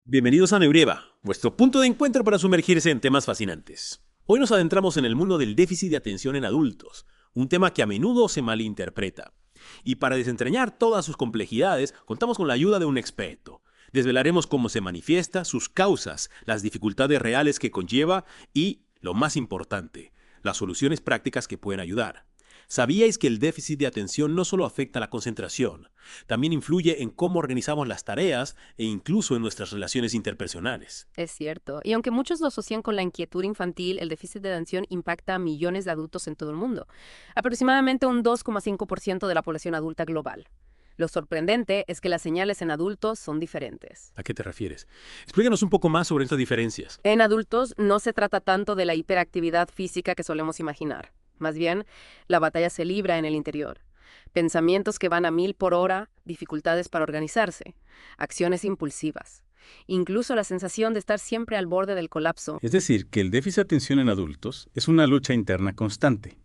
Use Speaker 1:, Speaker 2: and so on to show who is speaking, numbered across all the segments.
Speaker 1: Bienvenidos a Neurieva, vuestro punto de encuentro para sumergirse en temas fascinantes. Hoy nos adentramos en el mundo del déficit de atención en adultos, un tema que a menudo se malinterpreta. Y para desentrañar todas sus complejidades, contamos con la ayuda de un experto. Desvelaremos cómo se manifiesta, sus causas, las dificultades reales que conlleva y, lo más importante, las soluciones prácticas que pueden ayudar. ¿Sabíais que el déficit de atención no solo afecta la concentración, también influye en cómo organizamos las tareas e incluso en nuestras relaciones interpersonales?
Speaker 2: Es cierto. Y aunque muchos lo asocian con la inquietud infantil, el déficit de atención impacta a millones de adultos en todo el mundo, aproximadamente un 2,5% de la población adulta global. Lo sorprendente es que las señales en adultos son diferentes.
Speaker 1: ¿A qué te refieres? Explícanos un poco más sobre estas diferencias.
Speaker 2: En adultos no se trata tanto de la hiperactividad física que solemos imaginar. Más bien, la batalla se libra en el interior. Pensamientos que van a 1000 por hora, dificultades para organizarse, acciones impulsivas. Incluso la sensación de estar siempre al borde del colapso.
Speaker 3: Es decir, que el déficit de atención en adultos es una lucha interna constante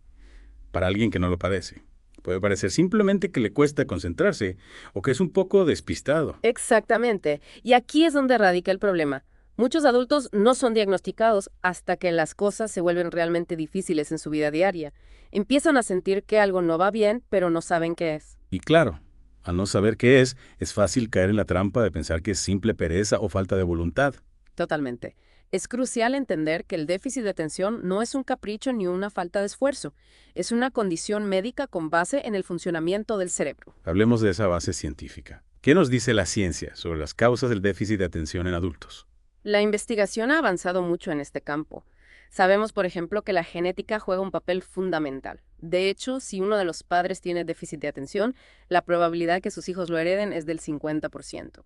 Speaker 3: para alguien que no lo padece. Puede parecer simplemente que le cuesta concentrarse o que es un poco despistado.
Speaker 2: Exactamente. Y aquí es donde radica el problema. Muchos adultos no son diagnosticados hasta que las cosas se vuelven realmente difíciles en su vida diaria. Empiezan a sentir que algo no va bien, pero no saben qué es.
Speaker 3: Y claro, al no saber qué es fácil caer en la trampa de pensar que es simple pereza o falta de voluntad.
Speaker 2: Totalmente. Es crucial entender que el déficit de atención no es un capricho ni una falta de esfuerzo. Es una condición médica con base en el funcionamiento del cerebro.
Speaker 3: Hablemos de esa base científica. ¿Qué nos dice la ciencia sobre las causas del déficit de atención en adultos?
Speaker 2: La investigación ha avanzado mucho en este campo. Sabemos, por ejemplo, que la genética juega un papel fundamental. De hecho, si uno de los padres tiene déficit de atención, la probabilidad de que sus hijos lo hereden es del 50%.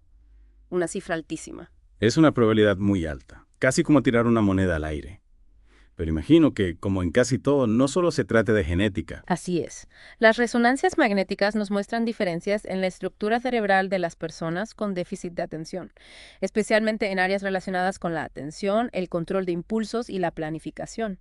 Speaker 2: Una cifra altísima.
Speaker 3: Es una probabilidad muy alta, casi como tirar una moneda al aire. Pero imagino que, como en casi todo, no solo se trata de genética.
Speaker 2: Así es. Las resonancias magnéticas nos muestran diferencias en la estructura cerebral de las personas con déficit de atención, especialmente en áreas relacionadas con la atención, el control de impulsos y la planificación.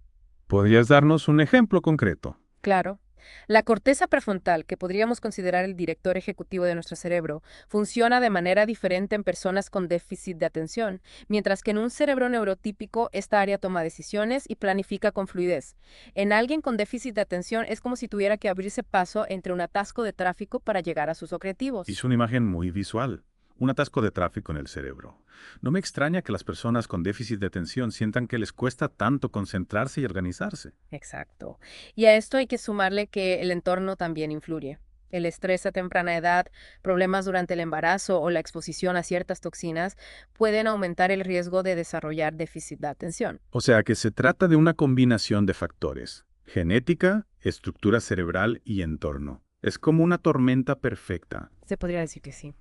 Speaker 4: ¿Podrías darnos un ejemplo concreto?
Speaker 2: Claro. La corteza prefrontal, que podríamos considerar el director ejecutivo de nuestro cerebro, funciona de manera diferente en personas con déficit de atención, mientras que en un cerebro neurotípico esta área toma decisiones y planifica con fluidez. En alguien con déficit de atención es como si tuviera que abrirse paso entre un atasco de tráfico para llegar a sus objetivos.
Speaker 4: Es una imagen muy visual. Un atasco de tráfico en el cerebro. No me extraña que las personas con déficit de atención sientan que les cuesta tanto concentrarse y organizarse.
Speaker 2: Exacto. Y a esto hay que sumarle que el entorno también influye. El estrés a temprana edad, problemas durante el embarazo o la exposición a ciertas toxinas pueden aumentar el riesgo de desarrollar déficit de atención.
Speaker 4: O sea que se trata de una combinación de factores. Genética, estructura cerebral y entorno. Es como una tormenta perfecta.
Speaker 2: Se podría decir que sí.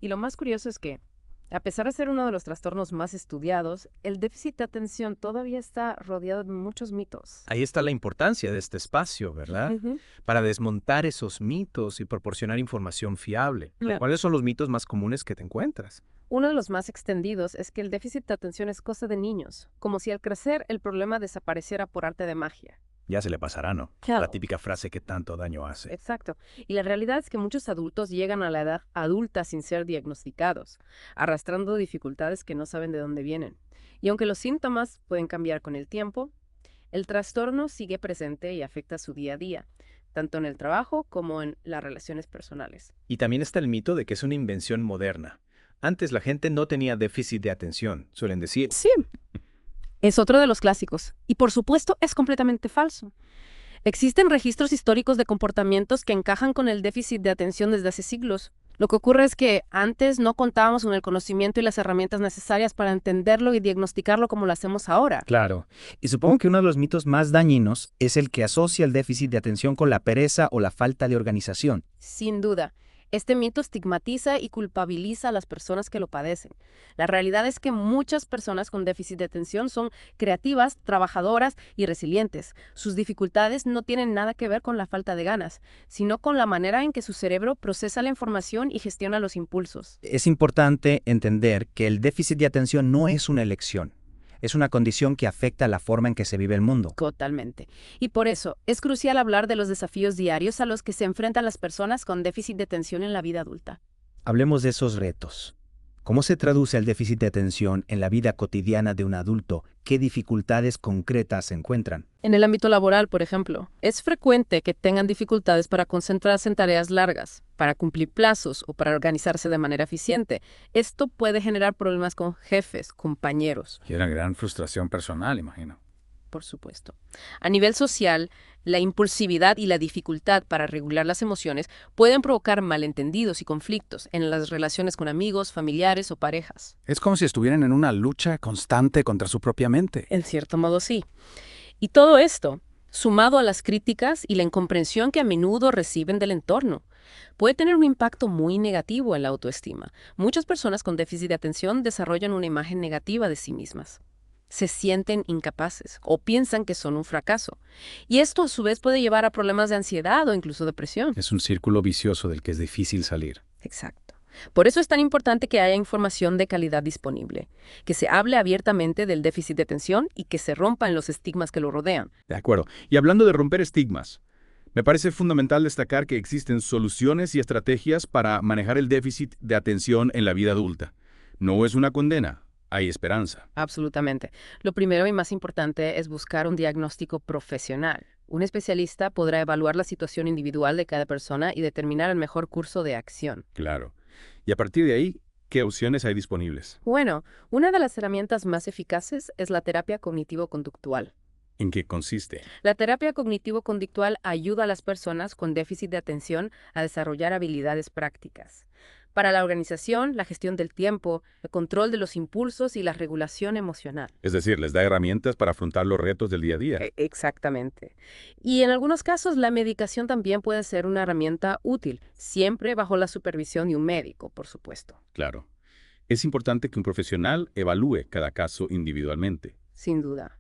Speaker 2: Y lo más curioso es que, a pesar de ser uno de los trastornos más estudiados, el déficit de atención todavía está rodeado de muchos mitos.
Speaker 5: Ahí está la importancia de este espacio, ¿verdad?
Speaker 2: Ujú.
Speaker 5: Para desmontar esos mitos y proporcionar información fiable.
Speaker 2: Claro.
Speaker 5: ¿Cuáles son los mitos más comunes que te encuentras?
Speaker 2: Uno de los más extendidos es que el déficit de atención es cosa de niños, como si al crecer el problema desapareciera por arte de magia.
Speaker 5: Ya se le pasará, ¿no?
Speaker 2: Claro.
Speaker 5: La típica frase que tanto daño hace.
Speaker 2: Exacto. Y la realidad es que muchos adultos llegan a la edad adulta sin ser diagnosticados, arrastrando dificultades que no saben de dónde vienen. Y aunque los síntomas pueden cambiar con el tiempo, el trastorno sigue presente y afecta su día a día, tanto en el trabajo como en las relaciones personales.
Speaker 5: Y también está el mito de que es una invención moderna. Antes la gente no tenía déficit de atención, suelen decir.
Speaker 2: Sí. Es otro de los clásicos. Y por supuesto es completamente falso. Existen registros históricos de comportamientos que encajan con el déficit de atención desde hace siglos. Lo que ocurre es que antes no contábamos con el conocimiento y las herramientas necesarias para entenderlo y diagnosticarlo como lo hacemos ahora.
Speaker 6: Claro, y supongo que uno de los mitos más dañinos es el que asocia el déficit de atención con la pereza o la falta de organización.
Speaker 2: Sin duda. Este mito estigmatiza y culpabiliza a las personas que lo padecen. La realidad es que muchas personas con déficit de atención son creativas, trabajadoras y resilientes. Sus dificultades no tienen nada que ver con la falta de ganas, sino con la manera en que su cerebro procesa la información y gestiona los impulsos.
Speaker 6: Es importante entender que el déficit de atención no es una elección. Es una condición que afecta la forma en que se vive el mundo.
Speaker 2: Totalmente. Y por eso es crucial hablar de los desafíos diarios a los que se enfrentan las personas con déficit de atención en la vida adulta.
Speaker 6: Hablemos de esos retos. ¿Cómo se traduce el déficit de atención en la vida cotidiana de un adulto? ¿Qué dificultades concretas se encuentran?
Speaker 2: En el ámbito laboral, por ejemplo, es frecuente que tengan dificultades para concentrarse en tareas largas, para cumplir plazos o para organizarse de manera eficiente. Esto puede generar problemas con jefes, compañeros.
Speaker 3: Y una gran frustración personal, imagino.
Speaker 2: Por supuesto. A nivel social, la impulsividad y la dificultad para regular las emociones pueden provocar malentendidos y conflictos en las relaciones con amigos, familiares o parejas.
Speaker 7: Es como si estuvieran en una lucha constante contra su propia mente.
Speaker 2: En cierto modo, sí. Y todo esto, sumado a las críticas y la incomprensión que a menudo reciben del entorno, puede tener un impacto muy negativo en la autoestima. Muchas personas con déficit de atención desarrollan una imagen negativa de sí mismas. Se sienten incapaces o piensan que son un fracaso. Y esto a su vez puede llevar a problemas de ansiedad o incluso depresión.
Speaker 3: Es un círculo vicioso del que es difícil salir.
Speaker 2: Exacto. Por eso es tan importante que haya información de calidad disponible, que se hable abiertamente del déficit de atención y que se rompan los estigmas que lo rodean.
Speaker 8: De acuerdo. Y hablando de romper estigmas, me parece fundamental destacar que existen soluciones y estrategias para manejar el déficit de atención en la vida adulta. No es una condena. Hay esperanza.
Speaker 2: Absolutamente. Lo primero y más importante es buscar un diagnóstico profesional. Un especialista podrá evaluar la situación individual de cada persona y determinar el mejor curso de acción.
Speaker 8: Claro. Y a partir de ahí, ¿qué opciones hay disponibles?
Speaker 2: Bueno, una de las herramientas más eficaces es la terapia cognitivo-conductual.
Speaker 8: ¿En qué consiste?
Speaker 2: La terapia cognitivo-conductual ayuda a las personas con déficit de atención a desarrollar habilidades prácticas. Para la organización, la gestión del tiempo, el control de los impulsos y la regulación emocional.
Speaker 8: Es decir, les da herramientas para afrontar los retos del día a día.
Speaker 2: Exactamente. Y en algunos casos, la medicación también puede ser una herramienta útil, siempre bajo la supervisión de un médico, por supuesto.
Speaker 8: Claro. Es importante que un profesional evalúe cada caso individualmente.
Speaker 2: Sin duda.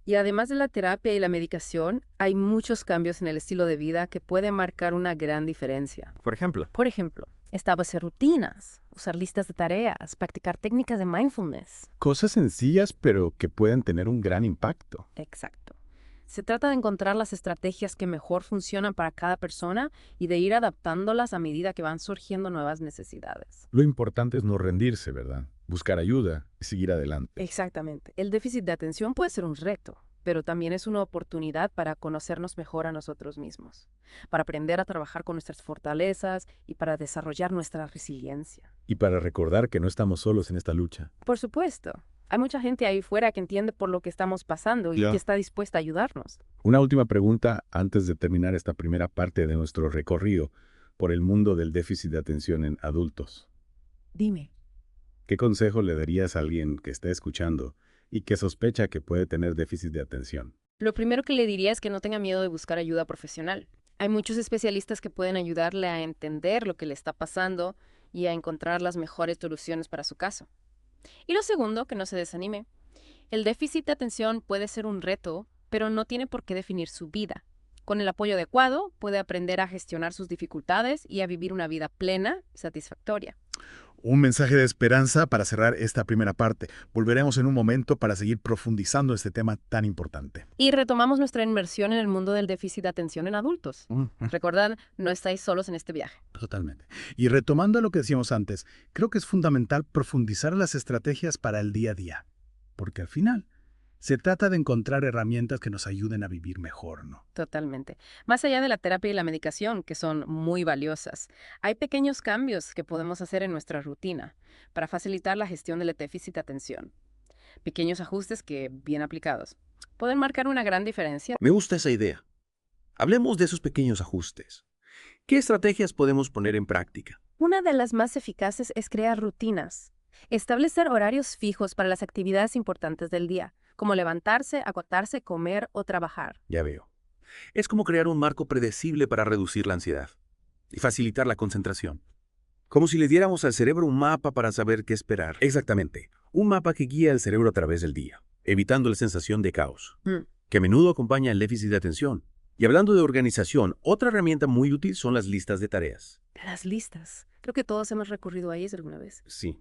Speaker 2: Y además de la terapia y la medicación, hay muchos cambios en el estilo de vida que pueden marcar una gran diferencia.
Speaker 5: Por ejemplo,
Speaker 2: Por ejemplo, establecer rutinas, usar listas de tareas, practicar técnicas de mindfulness.
Speaker 4: Cosas sencillas, pero que pueden tener un gran impacto.
Speaker 2: Exacto. Se trata de encontrar las estrategias que mejor funcionan para cada persona y de ir adaptándolas a medida que van surgiendo nuevas necesidades.
Speaker 4: Lo importante es no rendirse, ¿verdad? Buscar ayuda y seguir adelante.
Speaker 2: Exactamente. El déficit de atención puede ser un reto, pero también es una oportunidad para conocernos mejor a nosotros mismos, para aprender a trabajar con nuestras fortalezas y para desarrollar nuestra resiliencia.
Speaker 4: Y para recordar que no estamos solos en esta lucha.
Speaker 2: Por supuesto. Hay mucha gente ahí fuera que entiende por lo que estamos pasando y
Speaker 4: Ya.
Speaker 2: que está dispuesta a ayudarnos.
Speaker 4: Una última pregunta antes de terminar esta primera parte de nuestro recorrido por el mundo del déficit de atención en adultos.
Speaker 2: Dime.
Speaker 4: ¿Qué consejo le darías a alguien que está escuchando y que sospecha que puede tener déficit de atención?
Speaker 2: Lo primero que le diría es que no tenga miedo de buscar ayuda profesional. Hay muchos especialistas que pueden ayudarle a entender lo que le está pasando y a encontrar las mejores soluciones para su caso. Y lo segundo, que no se desanime. El déficit de atención puede ser un reto, pero no tiene por qué definir su vida. Con el apoyo adecuado, puede aprender a gestionar sus dificultades y a vivir una vida plena y satisfactoria.
Speaker 9: Un mensaje de esperanza para cerrar esta primera parte. Volveremos en un momento para seguir profundizando este tema tan importante.
Speaker 2: Y retomamos nuestra inmersión en el mundo del déficit de atención en adultos. Recordad, no estáis solos en este viaje.
Speaker 9: Totalmente. Y retomando lo que decíamos antes, creo que es fundamental profundizar las estrategias para el día a día. Porque al final, se trata de encontrar herramientas que nos ayuden a vivir mejor, ¿no?
Speaker 2: Totalmente. Más allá de la terapia y la medicación, que son muy valiosas, hay pequeños cambios que podemos hacer en nuestra rutina para facilitar la gestión del déficit de atención. Pequeños ajustes que, bien aplicados, pueden marcar una gran diferencia.
Speaker 1: Me gusta esa idea. Hablemos de esos pequeños ajustes. ¿Qué estrategias podemos poner en práctica?
Speaker 2: Una de las más eficaces es crear rutinas. Establecer horarios fijos para las actividades importantes del día, como levantarse, acostarse, comer o trabajar.
Speaker 1: Ya veo. Es como crear un marco predecible para reducir la ansiedad y facilitar la concentración. Como si le diéramos al cerebro un mapa para saber qué esperar. Exactamente. Un mapa que guía al cerebro a través del día, evitando la sensación de caos, que a menudo acompaña el déficit de atención. Y hablando de organización, otra herramienta muy útil son las listas de tareas.
Speaker 2: Las listas. Creo que todos hemos recurrido a ellas alguna vez.
Speaker 1: Sí.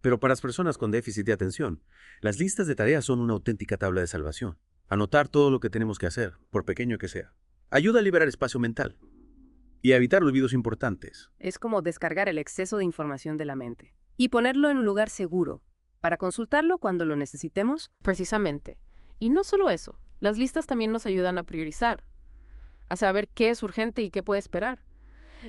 Speaker 1: Pero para las personas con déficit de atención, las listas de tareas son una auténtica tabla de salvación. Anotar todo lo que tenemos que hacer, por pequeño que sea, ayuda a liberar espacio mental y a evitar olvidos importantes.
Speaker 2: Es como descargar el exceso de información de la mente. Y ponerlo en un lugar seguro, para consultarlo cuando lo necesitemos, precisamente. Y no solo eso, las listas también nos ayudan a priorizar, a saber qué es urgente y qué puede esperar.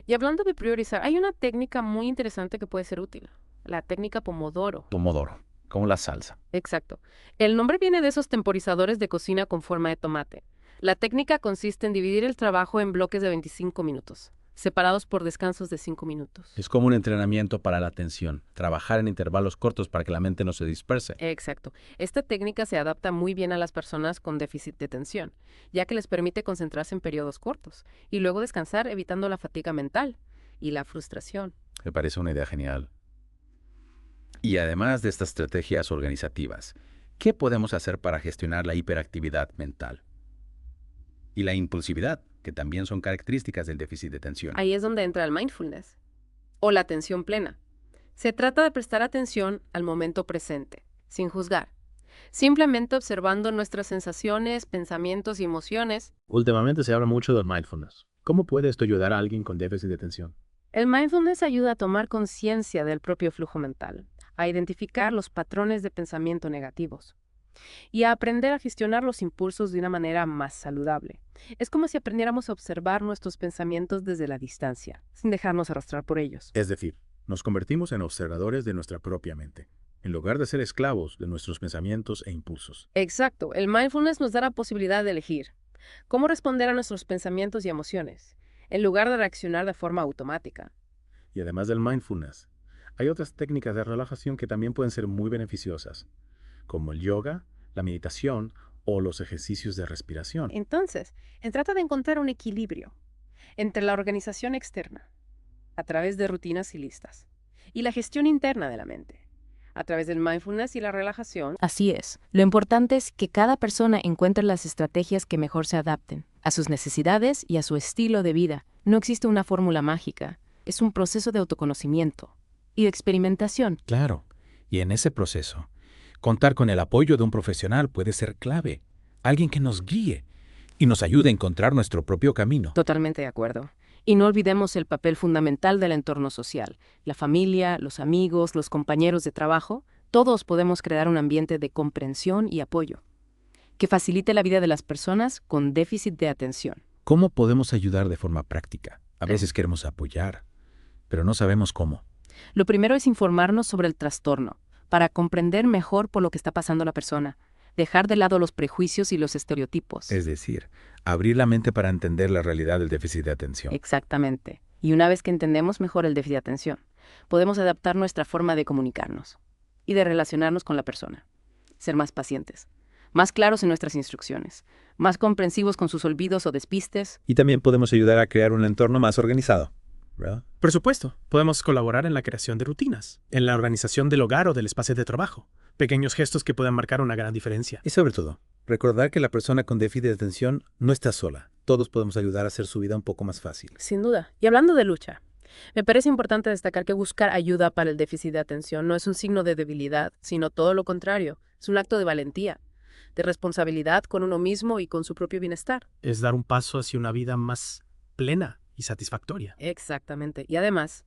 Speaker 2: Y hablando de priorizar, hay una técnica muy interesante que puede ser útil, la técnica Pomodoro.
Speaker 3: Pomodoro, como la salsa.
Speaker 2: Exacto. El nombre viene de esos temporizadores de cocina con forma de tomate. La técnica consiste en dividir el trabajo en bloques de 25 minutos, separados por descansos de 5 minutos.
Speaker 3: Es como un entrenamiento para la atención, trabajar en intervalos cortos para que la mente no se disperse.
Speaker 2: Exacto. Esta técnica se adapta muy bien a las personas con déficit de atención, ya que les permite concentrarse en periodos cortos y luego descansar evitando la fatiga mental y la frustración.
Speaker 3: Me parece una idea genial. Y además de estas estrategias organizativas, ¿qué podemos hacer para gestionar la hiperactividad mental? Y la impulsividad, que también son características del déficit de atención.
Speaker 2: Ahí es donde entra el mindfulness, o la atención plena. Se trata de prestar atención al momento presente, sin juzgar, simplemente observando nuestras sensaciones, pensamientos y emociones.
Speaker 1: Últimamente se habla mucho del mindfulness. ¿Cómo puede esto ayudar a alguien con déficit de atención?
Speaker 2: El mindfulness ayuda a tomar conciencia del propio flujo mental, a identificar los patrones de pensamiento negativos y a aprender a gestionar los impulsos de una manera más saludable. Es como si aprendiéramos a observar nuestros pensamientos desde la distancia, sin dejarnos arrastrar por ellos.
Speaker 4: Es decir, nos convertimos en observadores de nuestra propia mente, en lugar de ser esclavos de nuestros pensamientos e impulsos.
Speaker 2: Exacto, el mindfulness nos da la posibilidad de elegir cómo responder a nuestros pensamientos y emociones, en lugar de reaccionar de forma automática.
Speaker 4: Y además del mindfulness, hay otras técnicas de relajación que también pueden ser muy beneficiosas, como el yoga, la meditación o los ejercicios de respiración.
Speaker 2: Entonces, se trata de encontrar un equilibrio entre la organización externa, a través de rutinas y listas, y la gestión interna de la mente, a través del mindfulness y la relajación. Así es. Lo importante es que cada persona encuentre las estrategias que mejor se adapten a sus necesidades y a su estilo de vida. No existe una fórmula mágica. Es un proceso de autoconocimiento y de experimentación.
Speaker 3: Claro, y en ese proceso, contar con el apoyo de un profesional puede ser clave. Alguien que nos guíe y nos ayude a encontrar nuestro propio camino.
Speaker 2: Totalmente de acuerdo. Y no olvidemos el papel fundamental del entorno social. La familia, los amigos, los compañeros de trabajo, todos podemos crear un ambiente de comprensión y apoyo que facilite la vida de las personas con déficit de atención.
Speaker 3: ¿Cómo podemos ayudar de forma práctica? A veces queremos apoyar, pero no sabemos cómo.
Speaker 2: Lo primero es informarnos sobre el trastorno, para comprender mejor por lo que está pasando la persona. Dejar de lado los prejuicios y los estereotipos.
Speaker 3: Es decir, abrir la mente para entender la realidad del déficit de atención.
Speaker 2: Exactamente. Y una vez que entendemos mejor el déficit de atención, podemos adaptar nuestra forma de comunicarnos y de relacionarnos con la persona. Ser más pacientes, más claros en nuestras instrucciones, más comprensivos con sus olvidos o despistes.
Speaker 5: Y también podemos ayudar a crear un entorno más organizado, ¿verdad?
Speaker 10: Por supuesto, podemos colaborar en la creación de rutinas, en la organización del hogar o del espacio de trabajo. Pequeños gestos que puedan marcar una gran diferencia.
Speaker 5: Y sobre todo, recordar que la persona con déficit de atención no está sola. Todos podemos ayudar a hacer su vida un poco más fácil.
Speaker 2: Sin duda. Y hablando de lucha, me parece importante destacar que buscar ayuda para el déficit de atención no es un signo de debilidad, sino todo lo contrario. Es un acto de valentía, de responsabilidad con uno mismo y con su propio bienestar.
Speaker 10: Es dar un paso hacia una vida más plena y satisfactoria.
Speaker 2: Exactamente. Y además,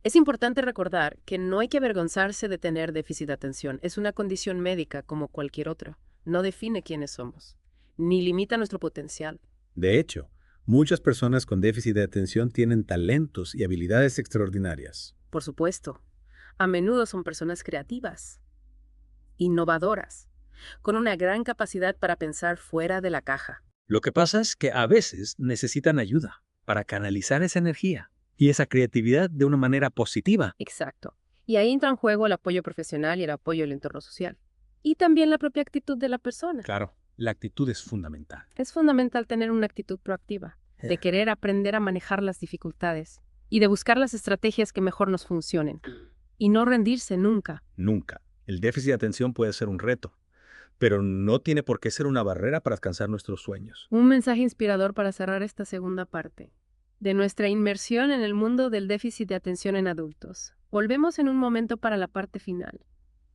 Speaker 2: es importante recordar que no hay que avergonzarse de tener déficit de atención. Es una condición médica como cualquier otra. No define quiénes somos, ni limita nuestro potencial.
Speaker 5: De hecho, muchas personas con déficit de atención tienen talentos y habilidades extraordinarias.
Speaker 2: Por supuesto. A menudo son personas creativas, innovadoras, con una gran capacidad para pensar fuera de la caja.
Speaker 11: Lo que pasa es que a veces necesitan ayuda para canalizar esa energía y esa creatividad de una manera positiva.
Speaker 2: Exacto. Y ahí entra en juego el apoyo profesional y el apoyo del entorno social. Y también la propia actitud de la persona.
Speaker 3: Claro, la actitud es fundamental.
Speaker 2: Es fundamental tener una actitud proactiva, de querer aprender a manejar las dificultades y de buscar las estrategias que mejor nos funcionen. Y no rendirse nunca.
Speaker 5: Nunca. El déficit de atención puede ser un reto, pero no tiene por qué ser una barrera para alcanzar nuestros sueños.
Speaker 2: Un mensaje inspirador para cerrar esta segunda parte de nuestra inmersión en el mundo del déficit de atención en adultos. Volvemos en un momento para la parte final,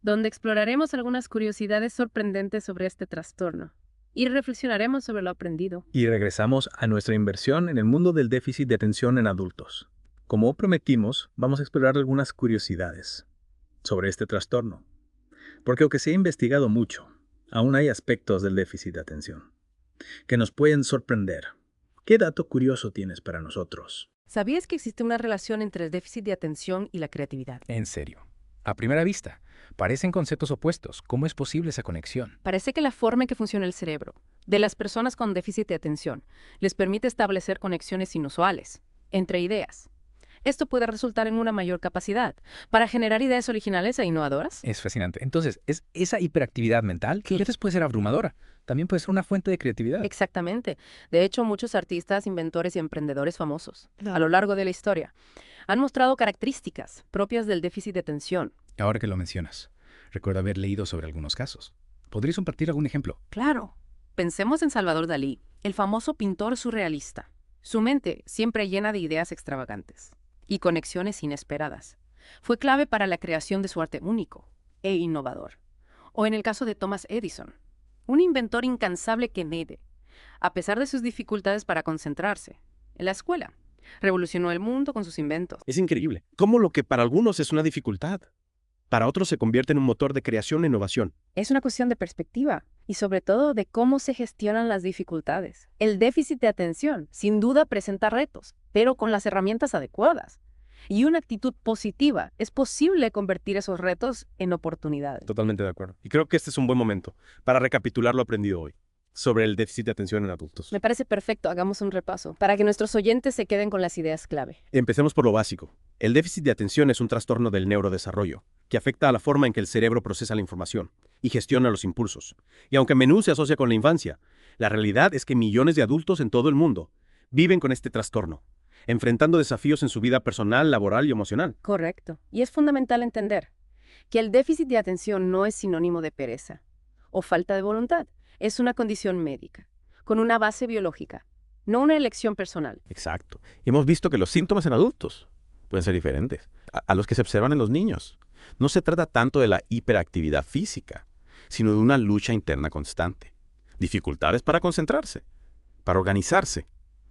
Speaker 2: donde exploraremos algunas curiosidades sorprendentes sobre este trastorno y reflexionaremos sobre lo aprendido.
Speaker 5: Y regresamos a nuestra inversión en el mundo del déficit de atención en adultos. Como prometimos, vamos a explorar algunas curiosidades. sobre este trastorno. Porque aunque se ha investigado mucho, aún hay aspectos del déficit de atención que nos pueden sorprender. ¿Qué dato curioso tienes para nosotros?
Speaker 2: ¿Sabías que existe una relación entre el déficit de atención y la creatividad?
Speaker 12: En serio. A primera vista, parecen conceptos opuestos. ¿Cómo es posible esa conexión?
Speaker 2: Parece que la forma en que funciona el cerebro de las personas con déficit de atención les permite establecer conexiones inusuales entre ideas. Esto puede resultar en una mayor capacidad para generar ideas originales e innovadoras.
Speaker 12: Es fascinante. Entonces, ¿es esa hiperactividad mental que a veces puede ser abrumadora? También puede ser una fuente de creatividad.
Speaker 2: Exactamente. De hecho, muchos artistas, inventores y emprendedores famosos a lo largo de la historia han mostrado características propias del déficit de atención.
Speaker 12: Ahora que lo mencionas, recuerdo haber leído sobre algunos casos. ¿Podrías compartir algún ejemplo?
Speaker 2: Claro. Pensemos en Salvador Dalí, el famoso pintor surrealista. Su mente, siempre llena de ideas extravagantes y conexiones inesperadas, fue clave para la creación de su arte único e innovador. O en el caso de Thomas Edison, un inventor incansable que a pesar de sus dificultades para concentrarse en la escuela, revolucionó el mundo con sus inventos.
Speaker 1: Es increíble cómo lo que para algunos es una dificultad, para otros se convierte en un motor de creación e innovación.
Speaker 2: Es una cuestión de perspectiva y sobre todo de cómo se gestionan las dificultades. El déficit de atención, sin duda, presenta retos, pero con las herramientas adecuadas y una actitud positiva, es posible convertir esos retos en oportunidades.
Speaker 1: Totalmente de acuerdo. Y creo que este es un buen momento para recapitular lo aprendido hoy sobre el déficit de atención en adultos.
Speaker 2: Me parece perfecto, hagamos un repaso, para que nuestros oyentes se queden con las ideas clave.
Speaker 1: Empecemos por lo básico. El déficit de atención es un trastorno del neurodesarrollo, que afecta a la forma en que el cerebro procesa la información y gestiona los impulsos. Y aunque a menudo se asocia con la infancia, la realidad es que millones de adultos en todo el mundo viven con este trastorno, enfrentando desafíos en su vida personal, laboral y emocional.
Speaker 2: Correcto. Y es fundamental entender que el déficit de atención no es sinónimo de pereza o falta de voluntad. Es una condición médica, con una base biológica, no una elección personal.
Speaker 1: Exacto. Hemos visto que los síntomas en adultos pueden ser diferentes a los que se observan en los niños. No se trata tanto de la hiperactividad física, sino de una lucha interna constante. Dificultades para concentrarse, para organizarse,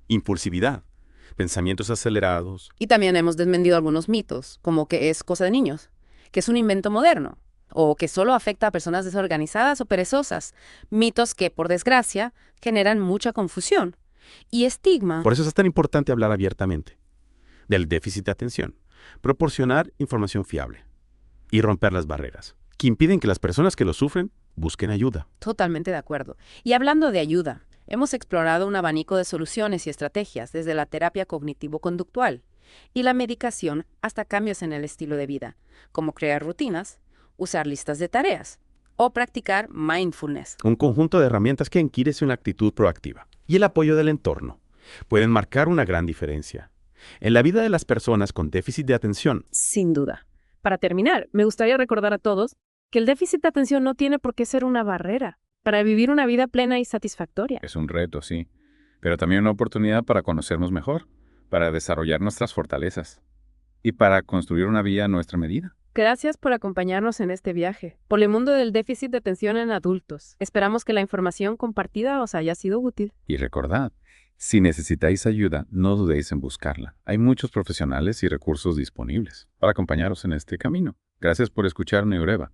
Speaker 1: impulsividad, pensamientos acelerados.
Speaker 2: Y también hemos desmentido algunos mitos, como que es cosa de niños, que es un invento moderno, o que solo afecta a personas desorganizadas o perezosas. Mitos que, por desgracia, generan mucha confusión y estigma.
Speaker 1: Por eso es tan importante hablar abiertamente del déficit de atención, proporcionar información fiable y romper las barreras que impiden que las personas que lo sufren busquen ayuda.
Speaker 2: Totalmente de acuerdo. Y hablando de ayuda, hemos explorado un abanico de soluciones y estrategias, desde la terapia cognitivo-conductual y la medicación hasta cambios en el estilo de vida, como crear rutinas, usar listas de tareas o practicar mindfulness.
Speaker 1: Un conjunto de herramientas que adquieren una actitud proactiva y el apoyo del entorno pueden marcar una gran diferencia en la vida de las personas con déficit de atención.
Speaker 2: Sin duda. Para terminar, me gustaría recordar a todos que el déficit de atención no tiene por qué ser una barrera para vivir una vida plena y satisfactoria.
Speaker 8: Es un reto, sí, pero también una oportunidad para conocernos mejor, para desarrollar nuestras fortalezas y para construir una vida a nuestra medida.
Speaker 2: Gracias por acompañarnos en este viaje por el mundo del déficit de atención en adultos. Esperamos que la información compartida os haya sido útil.
Speaker 8: Y recordad, si necesitáis ayuda, no dudéis en buscarla. Hay muchos profesionales y recursos disponibles para acompañaros en este camino. Gracias por escuchar Neureva.